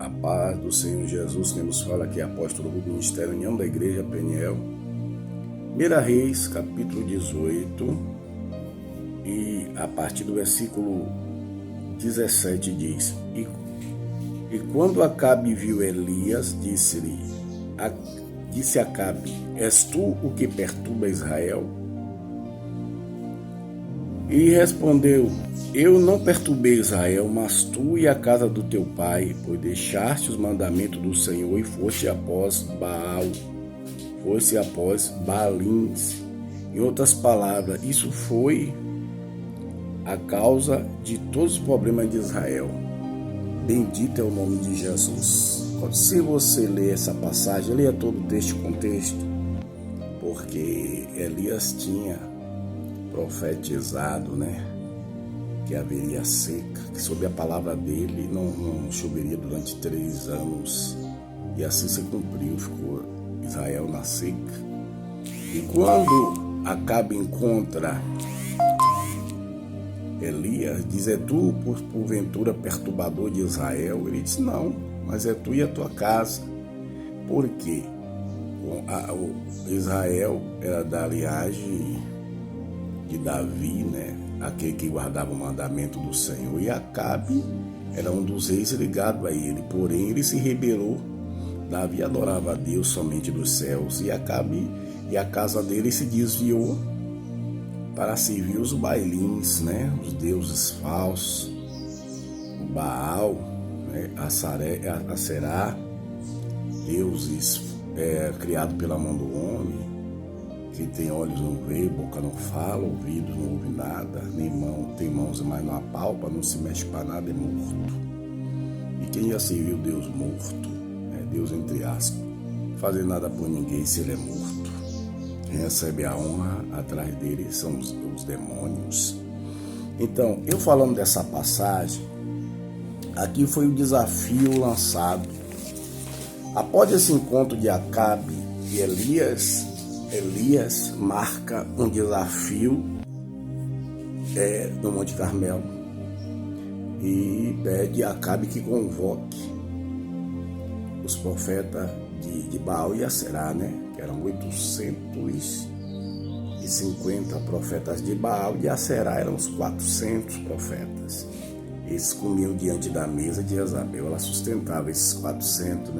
A paz do Senhor Jesus, quem nos fala aqui é apóstolo do Ministério União da Igreja Peniel. 1 Reis, capítulo 18, e a partir do versículo 17 diz: E quando Acabe viu Elias, disse Acabe: És tu o que perturba Israel? E respondeu: Eu não perturbei Israel, mas tu e a casa do teu pai, pois deixaste os mandamentos do Senhor e foste após Baalins. Em outras palavras, isso foi a causa de todos os problemas de Israel. Bendito é o nome de Jesus. Se você ler essa passagem, leia todo o texto com contexto, porque Elias tinha profetizado, que haveria seca, que sob a palavra dele não choveria durante 3 anos, e assim se cumpriu, ficou Israel na seca. E quando Acabe encontra Elias, diz: é tu porventura perturbador de Israel? Ele diz: não, mas é tu e a tua casa. Por quê? Israel era da linhagem de Davi, aquele que guardava o mandamento do Senhor, e Acabe era um dos reis ligado a ele, porém ele se rebelou. Davi adorava a Deus somente dos céus, e Acabe e a casa dele se desviou para servir os bailins, os deuses falsos, o Baal, a Será, deuses criados pela mão do homem, que tem olhos não vê, boca não fala, ouvidos não ouve nada, nem mão, tem mãos mas não apalpa, não se mexe para nada, é morto. E quem já serviu Deus morto, Deus entre aspas, fazer nada por ninguém se ele é morto. Quem recebe a honra atrás dele são os demônios. Então, eu falando dessa passagem, aqui foi o desafio lançado. Após esse encontro de Acabe e Elias marca um desafio no Monte Carmelo e pede a Acabe que convoque os profetas de Baal e Aserá, que eram 850 profetas de Baal, e Aserá eram os 400 profetas. Eles comiam diante da mesa de Jezabel, ela sustentava esses 400,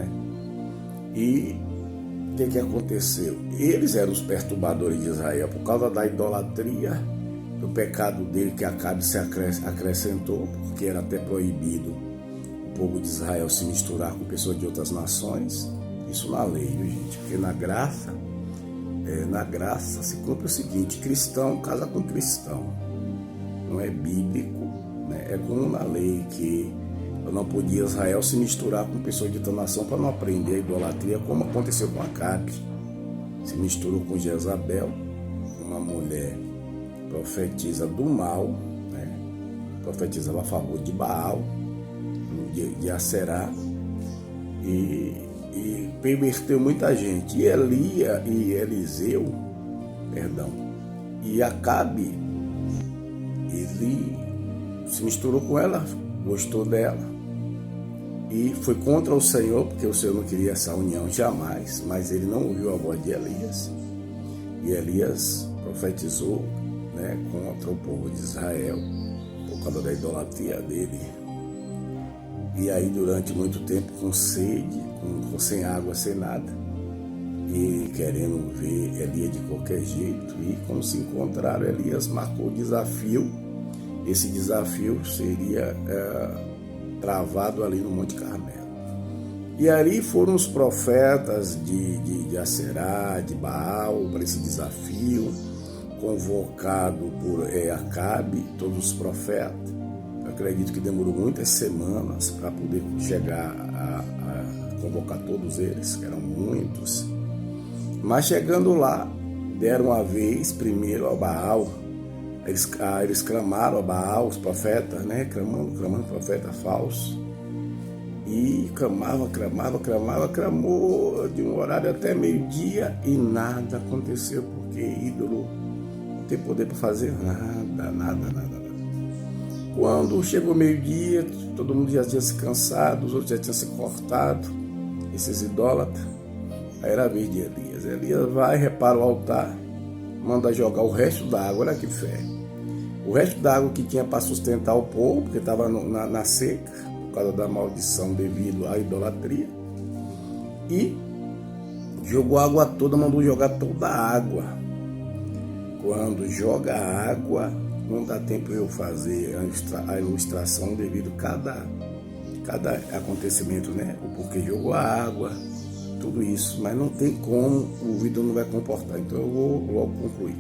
E o que aconteceu? Eles eram os perturbadores de Israel por causa da idolatria, do pecado dele que Acabe se acrescentou, porque era até proibido o povo de Israel se misturar com pessoas de outras nações. Isso na lei, viu, gente? Porque na graça se cumpre o seguinte: cristão casa com cristão. Não é bíblico, É como na lei que não podia Israel se misturar com pessoas de outra nação para não aprender a idolatria, como aconteceu com Acabe. Se misturou com Jezabel, uma mulher profetiza do mal, profetizava a favor de Baal, de Aserá, e perverteu muita gente. E e Acabe, ele se misturou com ela, gostou dela, e foi contra o Senhor, porque o Senhor não queria essa união jamais, mas ele não ouviu a voz de Elias, e Elias profetizou contra o povo de Israel, por causa da idolatria dele. E aí durante muito tempo, com sede, sem água, sem nada, e querendo ver Elias de qualquer jeito, e quando se encontraram, Elias marcou o desafio. Esse desafio seria travado ali no Monte Carmelo. E ali foram os profetas de Aserá, de Baal, para esse desafio, convocado por Acabe, todos os profetas. Eu acredito que demorou muitas semanas para poder chegar a convocar todos eles, que eram muitos. Mas chegando lá, deram a vez primeiro ao Baal. Eles clamaram a Baal, os profetas, clamando profeta falso. E clamou de um horário até meio-dia e nada aconteceu, porque ídolo não tem poder para fazer nada. Quando chegou meio-dia, todo mundo já tinha se cansado, os outros já tinham se cortado, esses idólatras. Aí era a vez de Elias. Elias vai, repara o altar, manda jogar o resto da água, olha que fé. O resto da água que tinha para sustentar o povo, porque estava na seca, por causa da maldição devido à idolatria. E jogou a água toda, mandou jogar toda a água. Quando joga a água, não dá tempo eu fazer a ilustração devido a cada acontecimento, né? O porquê jogou a água, tudo isso. Mas não tem como, o vídeo não vai comportar, então eu vou logo concluir.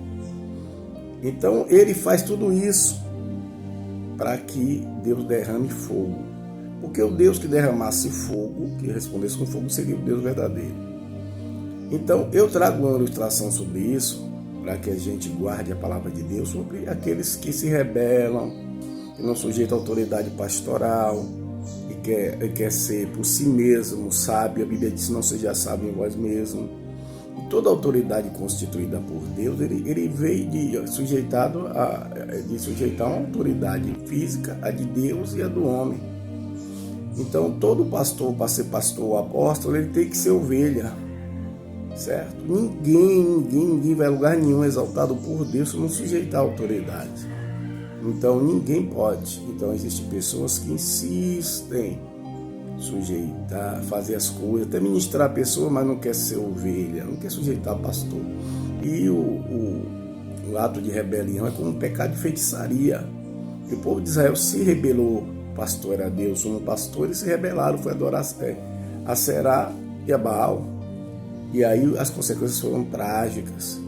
Então ele faz tudo isso para que Deus derrame fogo. Porque o Deus que derramasse fogo, que respondesse com fogo, seria o Deus verdadeiro. Então eu trago uma ilustração sobre isso, para que a gente guarde a palavra de Deus sobre aqueles que se rebelam, que não sujeitam a autoridade pastoral, e quer ser por si mesmo sábio. A Bíblia diz: não seja sábio em vós mesmo. E toda autoridade constituída por Deus, ele veio de sujeitar uma autoridade física, a de Deus e a do homem. Então todo pastor, para ser pastor ou apóstolo, ele tem que ser ovelha, certo? Ninguém vai a lugar nenhum exaltado por Deus se não sujeitar a autoridade. Então ninguém pode. Então existem pessoas que insistem em sujeitar, fazer as coisas, até ministrar a pessoa, mas não quer ser ovelha, não quer sujeitar pastor. E o ato de rebelião é como um pecado de feitiçaria. E o povo de Israel se rebelou. O pastor era Deus, como pastor, eles se rebelaram, foi adorar a Será e a Baal. E aí as consequências foram trágicas.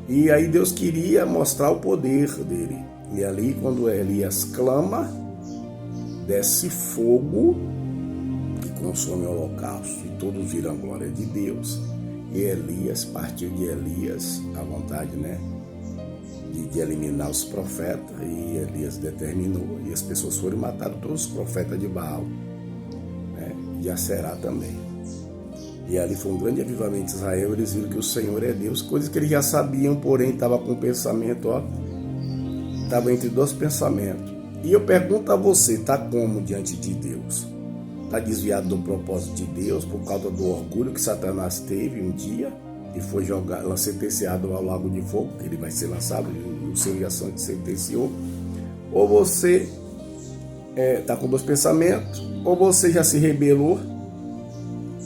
E aí Deus queria mostrar o poder dele. E ali, quando Elias clama, desce fogo que consome o holocausto, e todos viram a glória de Deus. E Elias, partiu de Elias a vontade, né, de eliminar os profetas, e Elias determinou, e as pessoas foram e mataram todos os profetas de Baal, né, de Aserá também. E ali foi um grande avivamento de Israel. Eles viram que o Senhor é Deus, coisas que eles já sabiam, porém estava com o pensamento, estava entre dois pensamentos. E eu pergunto a você, está como diante de Deus? Está desviado do propósito de Deus por causa do orgulho que Satanás teve um dia e foi sentenciado ao lago de fogo, que ele vai ser lançado, o Senhor já sentenciou? Ou você está com dois pensamentos, ou você já se rebelou,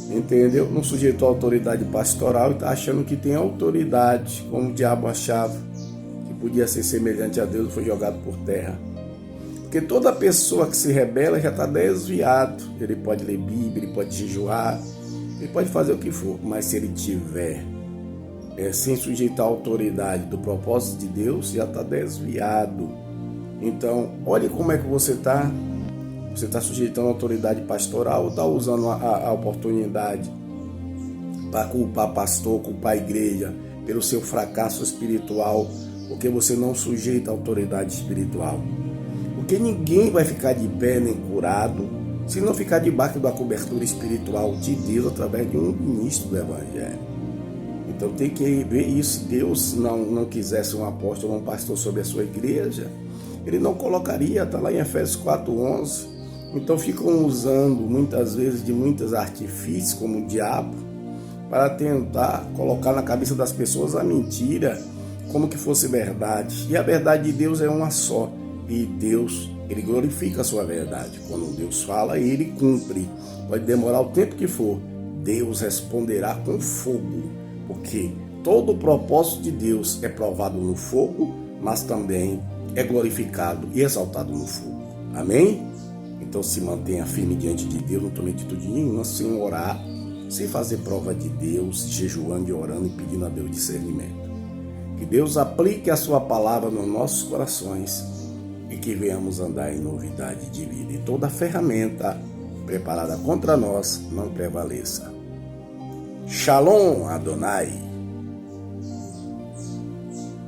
entendeu? Não sujeitou a autoridade pastoral e está achando que tem autoridade, como o diabo achava, que podia ser semelhante a Deus, foi jogado por terra. Porque toda pessoa que se rebela já está desviado. Ele pode ler Bíblia, ele pode jejuar, ele pode fazer o que for, mas se ele tiver sem sujeitar a autoridade do propósito de Deus, já está desviado. Então, olhe como é que você está. Você está sujeitando a autoridade pastoral ou está usando a oportunidade para culpar pastor, culpar a igreja pelo seu fracasso espiritual, porque você não sujeita a autoridade espiritual? Porque ninguém vai ficar de pé nem curado se não ficar debaixo da cobertura espiritual de Deus através de um ministro do Evangelho. Então tem que ver isso. Se Deus não quisesse um apóstolo ou um pastor sobre a sua igreja, ele não colocaria, está lá em Efésios 4:11. Então ficam usando muitas vezes de muitos artifícios, como o diabo, para tentar colocar na cabeça das pessoas a mentira como que fosse verdade. E a verdade de Deus é uma só. E Deus, ele glorifica a sua verdade. Quando Deus fala, ele cumpre. Pode demorar o tempo que for, Deus responderá com fogo. Porque todo o propósito de Deus é provado no fogo, mas também é glorificado e exaltado no fogo. Amém? Então se mantenha firme diante de Deus, não tome atitude nenhuma sem orar, sem fazer prova de Deus, jejuando e orando e pedindo a Deus discernimento. Que Deus aplique a sua palavra nos nossos corações e que venhamos andar em novidade de vida. E toda ferramenta preparada contra nós não prevaleça. Shalom Adonai.